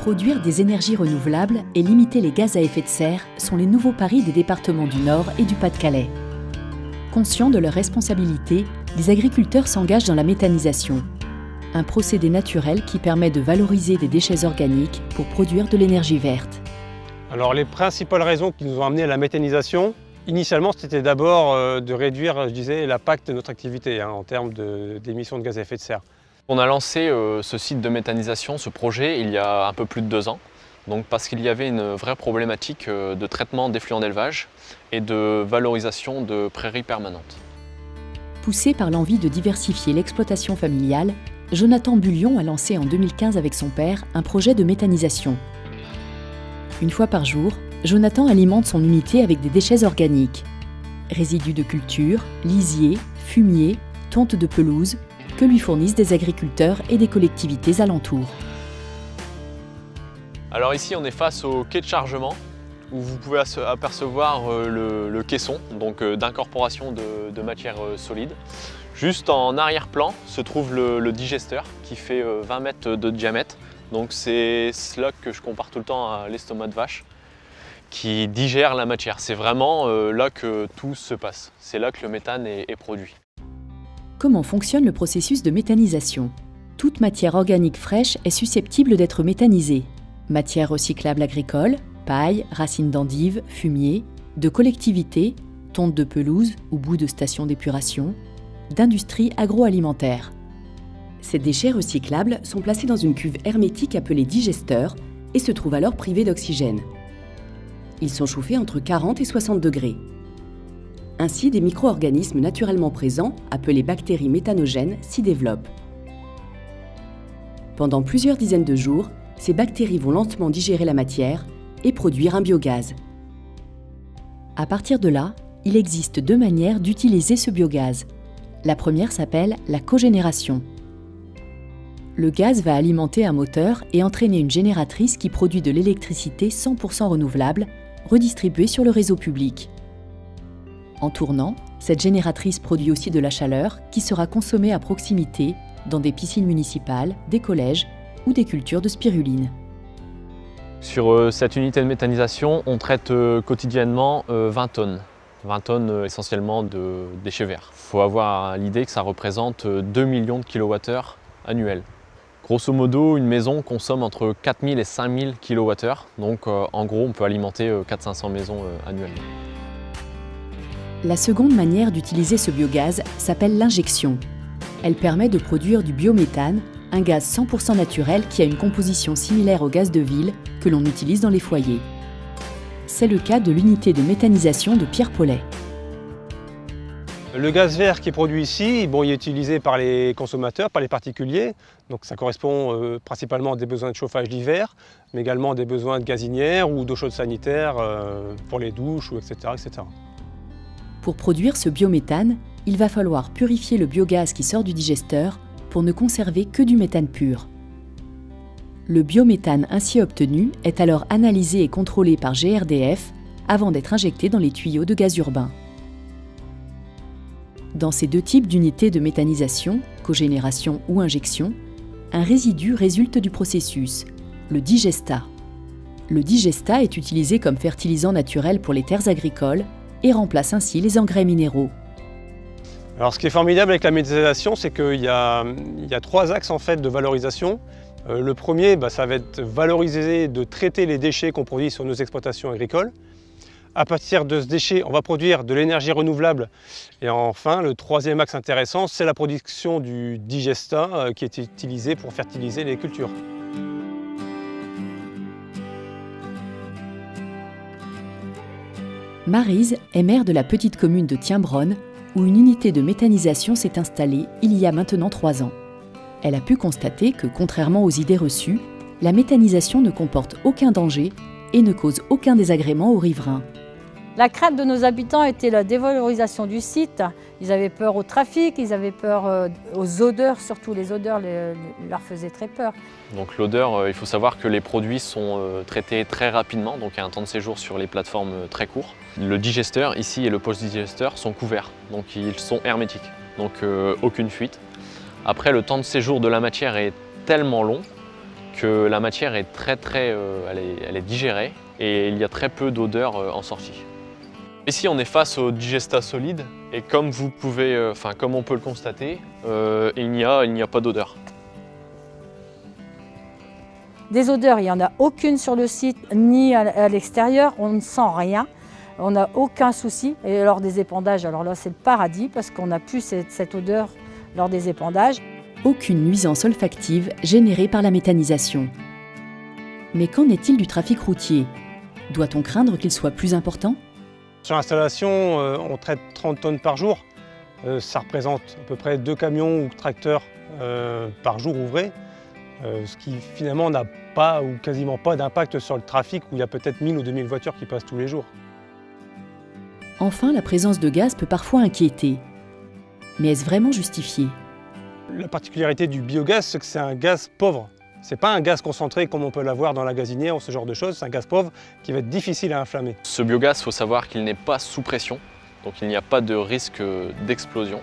Produire des énergies renouvelables et limiter les gaz à effet de serre sont les nouveaux paris des départements du Nord et du Pas-de-Calais. Conscients de leurs responsabilités, les agriculteurs s'engagent dans la méthanisation, un procédé naturel qui permet de valoriser des déchets organiques pour produire de l'énergie verte. Alors les principales raisons qui nous ont amenés à la méthanisation, initialement c'était d'abord de réduire, je disais, l'impact de notre activité en termes d'émissions de gaz à effet de serre. On a lancé ce site de méthanisation, ce projet, il y a un peu plus de 2 ans. Donc parce qu'il y avait une vraie problématique de traitement d'effluents d'élevage et de valorisation de prairies permanentes. Poussé par l'envie de diversifier l'exploitation familiale, Jonathan Bullion a lancé en 2015 avec son père un projet de méthanisation. Une fois par jour, Jonathan alimente son unité avec des déchets organiques. Résidus de culture, lisiers, fumier, tonte de pelouse, que lui fournissent des agriculteurs et des collectivités alentours. Alors ici on est face au quai de chargement où vous pouvez apercevoir le caisson d'incorporation de matières solides. Juste en arrière-plan se trouve le digesteur qui fait 20 mètres de diamètre. Donc c'est cela que je compare tout le temps à l'estomac de vache qui digère la matière. C'est vraiment là que tout se passe. C'est là que le méthane est produit. Comment fonctionne le processus de méthanisation? Toute matière organique fraîche est susceptible d'être méthanisée. Matière recyclable agricole, paille, racines d'endive, fumier, de collectivités, tonte de pelouse ou bout de station d'épuration, d'industrie agroalimentaire. Ces déchets recyclables sont placés dans une cuve hermétique appelée digesteur et se trouvent alors privés d'oxygène. Ils sont chauffés entre 40 et 60 degrés. Ainsi, des micro-organismes naturellement présents, appelés bactéries méthanogènes, s'y développent. Pendant plusieurs dizaines de jours, ces bactéries vont lentement digérer la matière et produire un biogaz. À partir de là, il existe 2 manières d'utiliser ce biogaz. La première s'appelle la cogénération. Le gaz va alimenter un moteur et entraîner une génératrice qui produit de l'électricité 100% renouvelable, redistribuée sur le réseau public. En tournant, cette génératrice produit aussi de la chaleur qui sera consommée à proximité dans des piscines municipales, des collèges ou des cultures de spiruline. Sur cette unité de méthanisation, on traite quotidiennement 20 tonnes. 20 tonnes essentiellement de déchets verts. Il faut avoir l'idée que ça représente 2 millions de kWh annuels. Grosso modo, une maison consomme entre 4000 et 5000 kWh, donc en gros on peut alimenter 400-500 maisons annuellement. La seconde manière d'utiliser ce biogaz s'appelle l'injection. Elle permet de produire du biométhane, un gaz 100% naturel qui a une composition similaire au gaz de ville que l'on utilise dans les foyers. C'est le cas de l'unité de méthanisation de Pierre Paulet. Le gaz vert qui est produit ici, il est utilisé par les consommateurs, par les particuliers. Donc ça correspond principalement à des besoins de chauffage l'hiver, mais également à des besoins de gazinières ou d'eau chaude sanitaire pour les douches, etc., etc. Pour produire ce biométhane, il va falloir purifier le biogaz qui sort du digesteur pour ne conserver que du méthane pur. Le biométhane ainsi obtenu est alors analysé et contrôlé par GRDF avant d'être injecté dans les tuyaux de gaz urbain. Dans ces 2 types d'unités de méthanisation, cogénération ou injection, un résidu résulte du processus, le digestat. Le digestat est utilisé comme fertilisant naturel pour les terres agricoles et remplace ainsi les engrais minéraux. Alors ce qui est formidable avec la méthanisation, c'est qu'il y a 3 axes en fait de valorisation. Le premier, ça va être valoriser, de traiter les déchets qu'on produit sur nos exploitations agricoles. À partir de ce déchet, on va produire de l'énergie renouvelable. Et enfin, le 3e axe intéressant, c'est la production du digestat qui est utilisé pour fertiliser les cultures. Maryse est maire de la petite commune de Tiembronne, où une unité de méthanisation s'est installée il y a maintenant 3 ans. Elle a pu constater que, contrairement aux idées reçues, la méthanisation ne comporte aucun danger et ne cause aucun désagrément aux riverains. La crainte de nos habitants était la dévalorisation du site. Ils avaient peur au trafic, ils avaient peur aux odeurs, surtout les odeurs leur faisaient très peur. Donc l'odeur, il faut savoir que les produits sont traités très rapidement, donc il y a un temps de séjour sur les plateformes très court. Le digesteur ici et le post-digesteur sont couverts, donc ils sont hermétiques, donc aucune fuite. Après, le temps de séjour de la matière est tellement long que la matière est elle est digérée et il y a très peu d'odeur en sortie. Ici, on est face au digestat solide et comme comme on peut le constater, il n'y a pas d'odeur. Des odeurs, il n'y en a aucune sur le site ni à l'extérieur, on ne sent rien, on n'a aucun souci. Et lors des épandages, alors là c'est le paradis parce qu'on n'a plus cette odeur lors des épandages. Aucune nuisance olfactive générée par la méthanisation. Mais qu'en est-il du trafic routier? Doit-on craindre qu'il soit plus important? Sur l'installation, on traite 30 tonnes par jour. Ça représente à peu près 2 camions ou tracteurs par jour ouvrés, ce qui finalement n'a pas ou quasiment pas d'impact sur le trafic où il y a peut-être 1000 ou 2000 voitures qui passent tous les jours. Enfin, la présence de gaz peut parfois inquiéter. Mais est-ce vraiment justifié? La particularité du biogaz, c'est que c'est un gaz pauvre. Ce n'est pas un gaz concentré comme on peut l'avoir dans la gazinière ou ce genre de choses, c'est un gaz pauvre qui va être difficile à inflammer. Ce biogaz, il faut savoir qu'il n'est pas sous pression, donc il n'y a pas de risque d'explosion.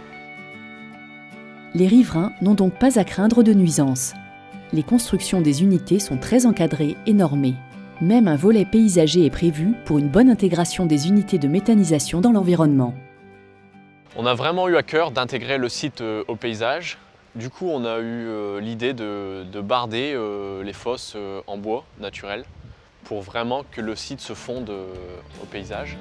Les riverains n'ont donc pas à craindre de nuisances. Les constructions des unités sont très encadrées et normées. Même un volet paysager est prévu pour une bonne intégration des unités de méthanisation dans l'environnement. On a vraiment eu à cœur d'intégrer le site au paysage. Du coup, on a eu l'idée de barder les fosses en bois naturel pour vraiment que le site se fonde au paysage.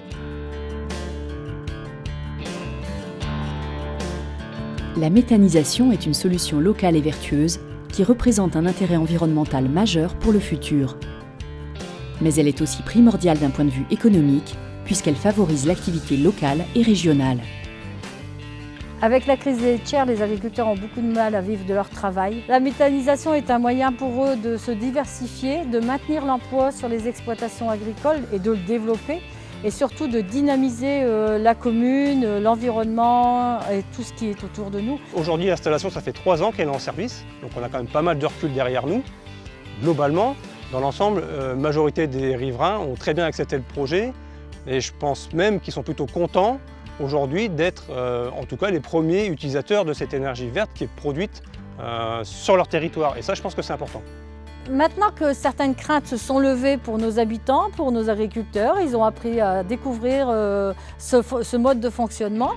La méthanisation est une solution locale et vertueuse qui représente un intérêt environnemental majeur pour le futur. Mais elle est aussi primordiale d'un point de vue économique puisqu'elle favorise l'activité locale et régionale. Avec la crise laitière, les agriculteurs ont beaucoup de mal à vivre de leur travail. La méthanisation est un moyen pour eux de se diversifier, de maintenir l'emploi sur les exploitations agricoles et de le développer, et surtout de dynamiser la commune, l'environnement et tout ce qui est autour de nous. Aujourd'hui, l'installation, ça fait 3 ans qu'elle est en service, donc on a quand même pas mal de recul derrière nous. Globalement, dans l'ensemble, la majorité des riverains ont très bien accepté le projet, et je pense même qu'ils sont plutôt contents aujourd'hui d'être en tout cas les premiers utilisateurs de cette énergie verte qui est produite sur leur territoire. Et ça, je pense que c'est important. Maintenant que certaines craintes se sont levées pour nos habitants, pour nos agriculteurs, ils ont appris à découvrir ce mode de fonctionnement.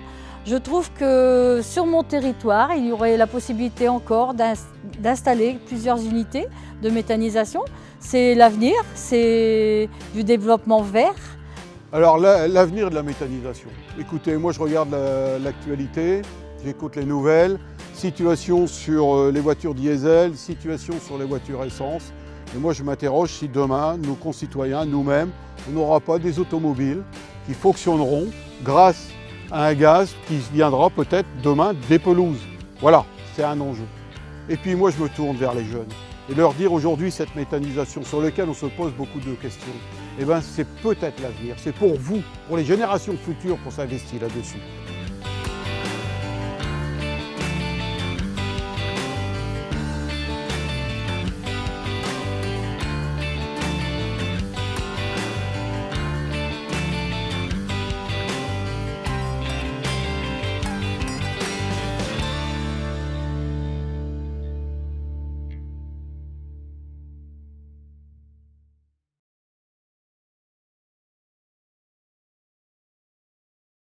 Je trouve que sur mon territoire, il y aurait la possibilité encore d'installer plusieurs unités de méthanisation. C'est l'avenir, c'est du développement vert. Alors l'avenir de la méthanisation. Écoutez, moi je regarde l'actualité, j'écoute les nouvelles, situation sur les voitures diesel, situation sur les voitures essence. Et moi je m'interroge si demain, nos concitoyens, nous-mêmes, on n'aura pas des automobiles qui fonctionneront grâce à un gaz qui viendra peut-être demain des pelouses. Voilà, c'est un enjeu. Et puis moi je me tourne vers les jeunes et leur dire aujourd'hui cette méthanisation sur laquelle on se pose beaucoup de questions, eh ben, c'est peut-être l'avenir, c'est pour vous, pour les générations futures, pour s'investir là-dessus.